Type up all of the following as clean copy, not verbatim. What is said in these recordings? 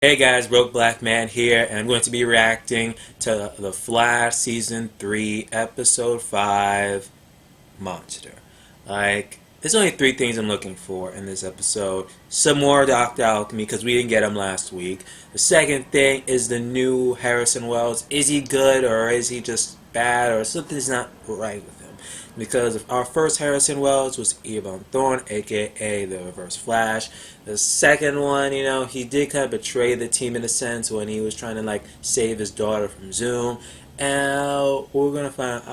Hey guys, Broke Black Man here, and I'm going to be reacting to The Flash Season 3, Episode 5, Monster. There's only three things I'm looking for in this episode. Some more Dr. Alchemy, because we didn't get him last week. The second thing is the new Harrison Wells. Is he good, or is he just bad, or something's not right with him? Because our first Harrison Wells was Evan Thorne, aka the Reverse Flash. The second one, he did kind of betray the team in a sense when he was trying to save his daughter from Zoom. And we're gonna find.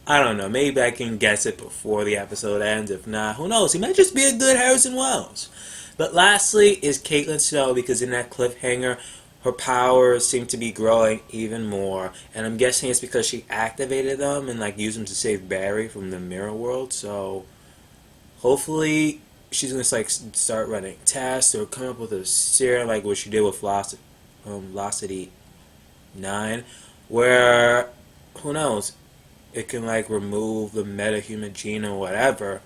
I don't know. Maybe I can guess it before the episode ends. If not, who knows? He might just be a good Harrison Wells. But lastly is Caitlin Snow, because in that cliffhanger, her powers seem to be growing even more, and I'm guessing it's because she activated them and used them to save Barry from the mirror world. So hopefully she's gonna start running tests or come up with a serum like what she did with Velocity 9, where who knows, it can remove the metahuman gene or whatever,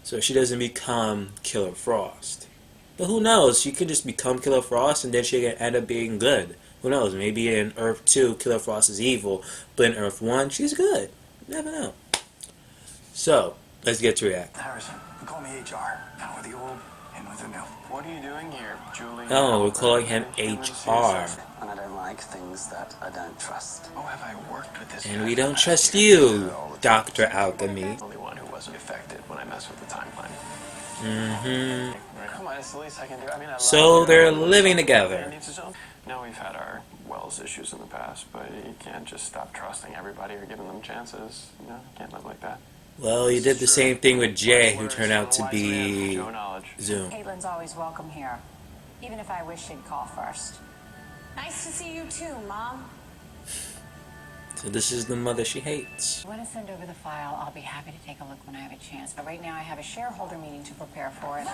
so she doesn't become Killer Frost. But who knows? She could just become Killer Frost and then she could end up being good. Who knows? Maybe in Earth 2, Killer Frost is evil, but in Earth 1, she's good. You never know. So, let's get to react. Harrison, call me HR. Out with the old, in with the new. What are you doing here, Julie? Oh, we're calling him HR. And I don't like things that I don't trust. Oh, have I worked with this? And we don't trust you, Dr. Alchemy. The only one who wasn't affected when I messed with the timeline. Come on, it's the least I can do. I mean, So they're living together. No, we've had our Wells issues in the past, but you can't just stop trusting everybody or giving them chances. You can't live like that. Well, you did the same thing with Jay, who turned out to be Zoom. Caitlin's always welcome here, even if I wish she'd call first. Nice to see you too, Mom. So this is the mother she hates. If you want to send over the file, I'll be happy to take a look when I have a chance. But right now I have a shareholder meeting to prepare for it.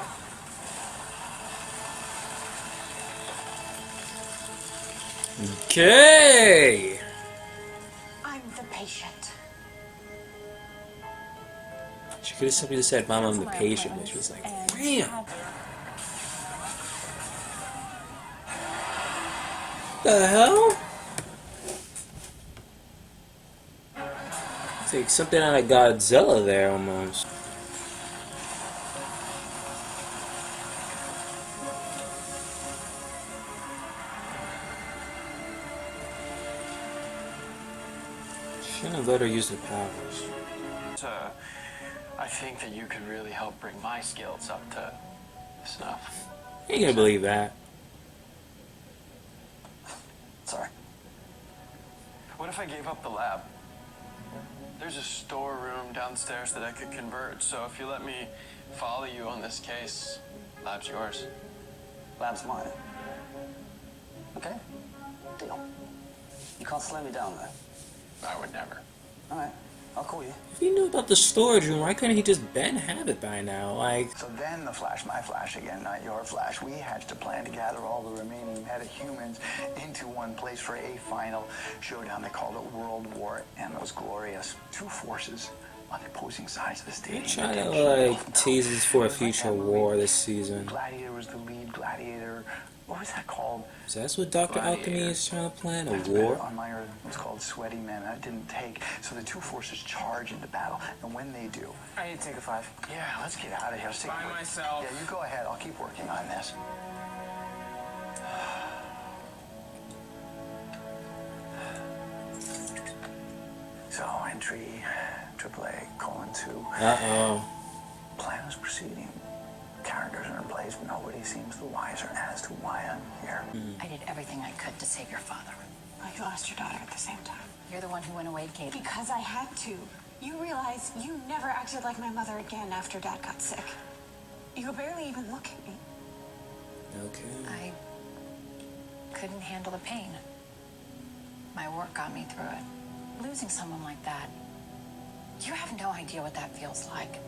Okay. I'm the patient. She could have simply just said, "Mom, I'm the patient," which was like, damn. The hell? It's like something out of Godzilla there almost. Shouldn't have let her use her powers. I think that you could really help bring my skills up to snuff. You ain't gonna believe that. Sorry. What if I gave up the lab? There's a storeroom downstairs that I could convert, so if you let me follow you on this case, lab's yours. Lab's mine. Okay? Deal. You can't slow me down, though. I would never. All right. I'll call you. If he knew about the storage room, why couldn't he just have it by now? So then the Flash, my Flash again, not your Flash, we hatched a plan to gather all the remaining metahumans into one place for a final showdown. They called it World War M. It was glorious. Two forces on the opposing sides of the stadium. Trying to tease us for a future war this season. Gladiator was the lead. Gladiator. What was that called? So that's what Dr. Alchemy is trying to plan? A That's war? On my Earth, it was called Sweaty Men. That didn't take. So the two forces charge into battle, and when they do, I need to take a 5. Yeah, let's get out of here. By myself. Yeah, you go ahead. I'll keep working on this. So entry AAA: :2. Uh-oh. Plan is proceeding. Characters are in place, but nobody seems the wiser as to why I'm here. I did everything I could to save your father. Oh, you lost your daughter at the same time. You're the one who went away, Kate. Because I had to. You realize you never acted like my mother again after Dad got sick. You could barely even look at me. Okay. I couldn't handle the pain. My work got me through it. Losing someone like that, you have no idea what that feels like.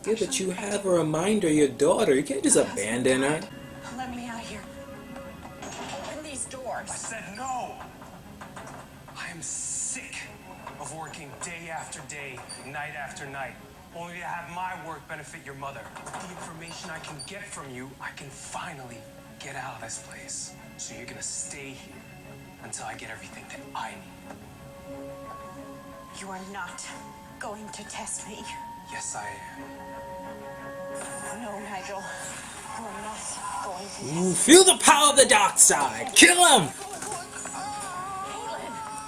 Yeah, but you have a reminder of your daughter. You can't just abandon her. Let me out of here. Open these doors. I said no! I am sick of working day after day, night after night, only to have my work benefit your mother. With the information I can get from you, I can finally get out of this place. So you're gonna stay here until I get everything that I need. You are not going to test me. Yes, I am. No, Nigel. You are not going to Ooh, feel the power of the dark side. Kill him.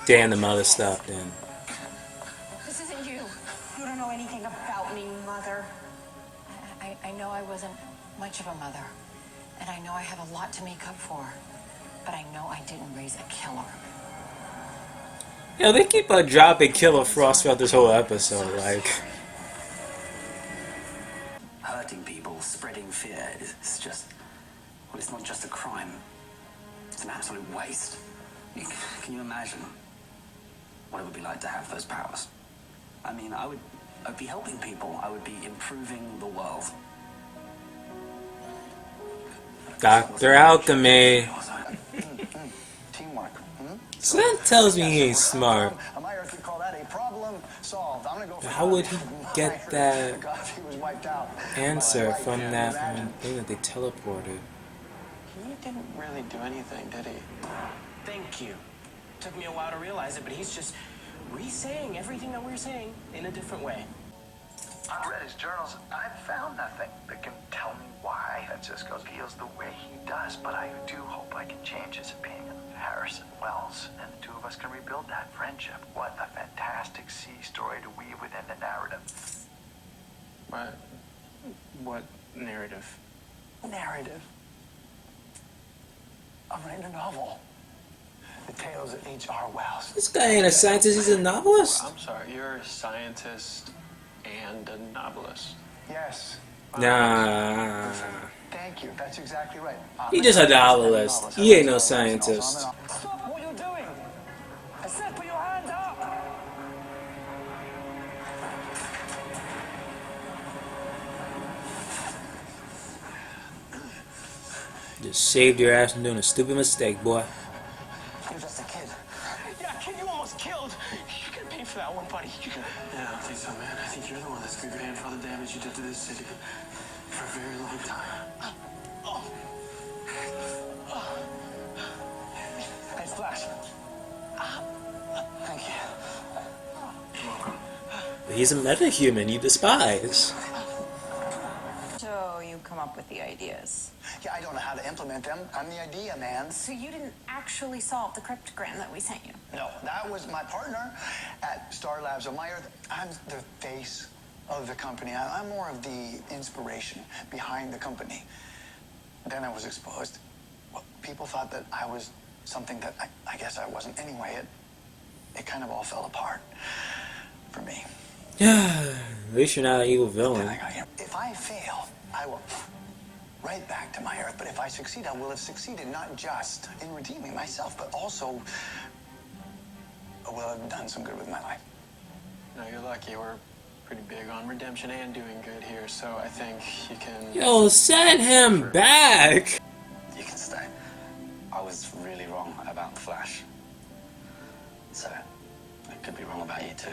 Damn, the mother stopped in. This isn't you. You don't know anything about me, Mother. I know I wasn't much of a mother, and I know I have a lot to make up for, but I know I didn't raise a killer. Yo, they keep dropping Killer Frost throughout this whole episode, like. Hurting people, spreading fear is just, well, it's not just a crime. It's an absolute waste. Can you imagine what it would be like to have those powers? I mean, I would be helping people. I would be improving the world. Dr. Alchemy. Teamwork. So that tells me he ain't smart. Amira could call that a problem solved. I'm gonna go for How would he get Myers. that God, he was wiped out. answer Right, from yeah, that imagine. thing that they teleported? He didn't really do anything, did he? Thank you. Took me a while to realize it, but he's just re-saying everything that we're saying in a different way. I've read his journals. I've found nothing that can tell me why Francisco feels the way he does, but I do hope I can change his opinion of Harrison Wells, and the two of us can rebuild that friendship. What a fantastic sea story to weave within the narrative. What narrative? Narrative? I'm writing a novel. The Tales of H.R. Wells. This guy ain't a scientist, he's a novelist. I'm sorry, you're a scientist and a novelist. Yes. Nah. Thank you. That's exactly right. He just a novelist. He ain't no scientist. Stop what you're doing! I said put your hands up! Just saved your ass from doing a stupid mistake, boy. You're just a kid. Yeah, kid, you almost killed. You can pay for that one, buddy. You can. Yeah, I don't think so, man. I think you're the one that's been paying for all the damage you did to this city for a very long time. Hey, Flash. Thank you. He's a metahuman you despise. So you come up with the ideas. Yeah, I don't know how to implement them. I'm the idea man. So you didn't actually solve the cryptogram that we sent you? No, that was my partner at Star Labs on my Earth. I'm the face of the company. I'm more of the inspiration behind the company. Then I was exposed. Well, people thought that I was something that I guess I wasn't anyway. It kind of all fell apart for me. At least you're not an evil And villain. I got here. If I fail, I will right back to my Earth. But if I succeed, I will have succeeded not just in redeeming myself, but also I will have done some good with my life. No, you're lucky. We're pretty big on redemption and doing good here, so I think you can... Yo, send him back! You can stay. I was really wrong about the Flash. So, I could be wrong about you too.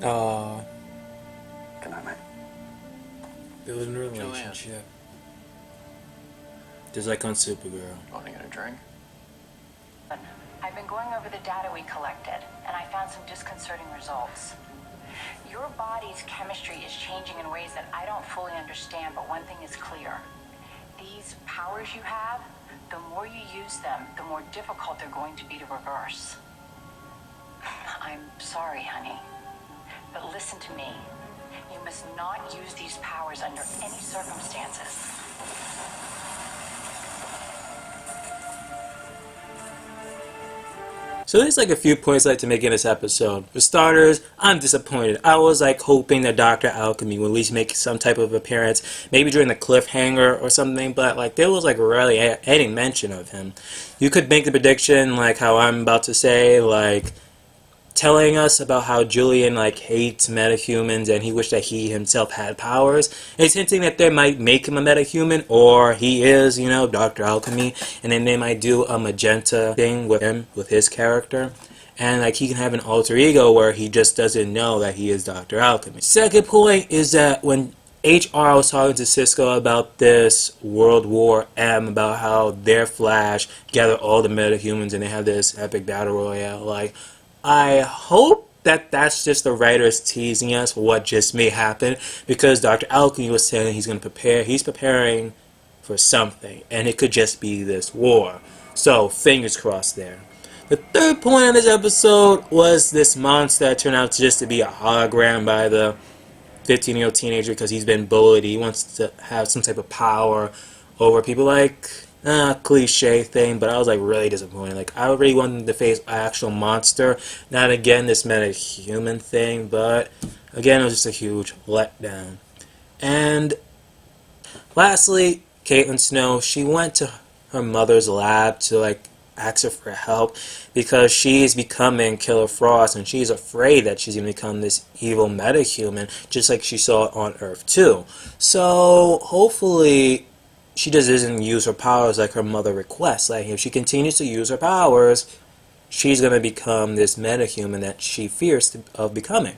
Aw, Good night, mate. building a relationship. Just like on Supergirl. Want to get a drink? I've been going over the data we collected, and I found some disconcerting results. Your body's chemistry is changing in ways that I don't fully understand, but one thing is clear. These powers you have, the more you use them, the more difficult they're going to be to reverse. I'm sorry, honey, but listen to me. You must not use these powers under any circumstances. So there's like a few points I'd like to make in this episode. For starters, I'm disappointed. I was like hoping that Dr. Alchemy would at least make some type of appearance, maybe during the cliffhanger or something, but like there was like rarely any mention of him. You could make the prediction like how I'm about to say, like telling us about how Julian like hates metahumans and he wished that he himself had powers. It's hinting that they might make him a metahuman, or he is, you know, Dr. Alchemy, and then they might do a magenta thing with him, with his character. And like he can have an alter ego where he just doesn't know that he is Dr. Alchemy. Second point is that when HR was talking to Cisco about this World War M, about how their Flash gathered all the metahumans and they have this epic battle royale. Like, I hope that that's just the writers teasing us for what just may happen, because Dr. Alchemy was saying he's preparing for something, and it could just be this war. So, fingers crossed there. The third point of this episode was this monster that turned out to just to be a hologram by the 15-year-old teenager because he's been bullied. He wants to have some type of power over people, like cliche thing, but I was like really disappointed. Like, I really wanted to face an actual monster, not again this meta-human thing, but again it was just a huge letdown. And lastly, Caitlin Snow, she went to her mother's lab to like ask her for help because she's becoming Killer Frost, and she's afraid that she's going to become this evil metahuman just like she saw on Earth 2. So hopefully she just doesn't use her powers like her mother requests. Like, if she continues to use her powers, she's going to become this metahuman that she fears of becoming.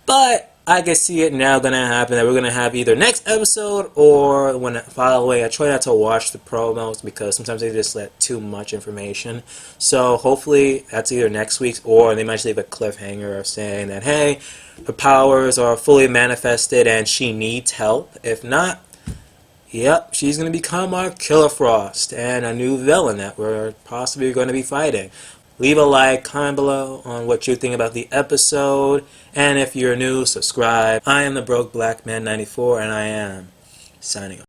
But I can see it now going to happen, that we're going to have either next episode or when following. I try not to watch the promos because sometimes they just let too much information. So hopefully that's either next week's, or they might just leave a cliffhanger of saying that, hey, her powers are fully manifested and she needs help. If not, yep, she's going to become our Killer Frost and a new villain that we're possibly going to be fighting. Leave a like, comment below on what you think about the episode, and if you're new, subscribe. I am the Broke Black Man 94, and I am signing off.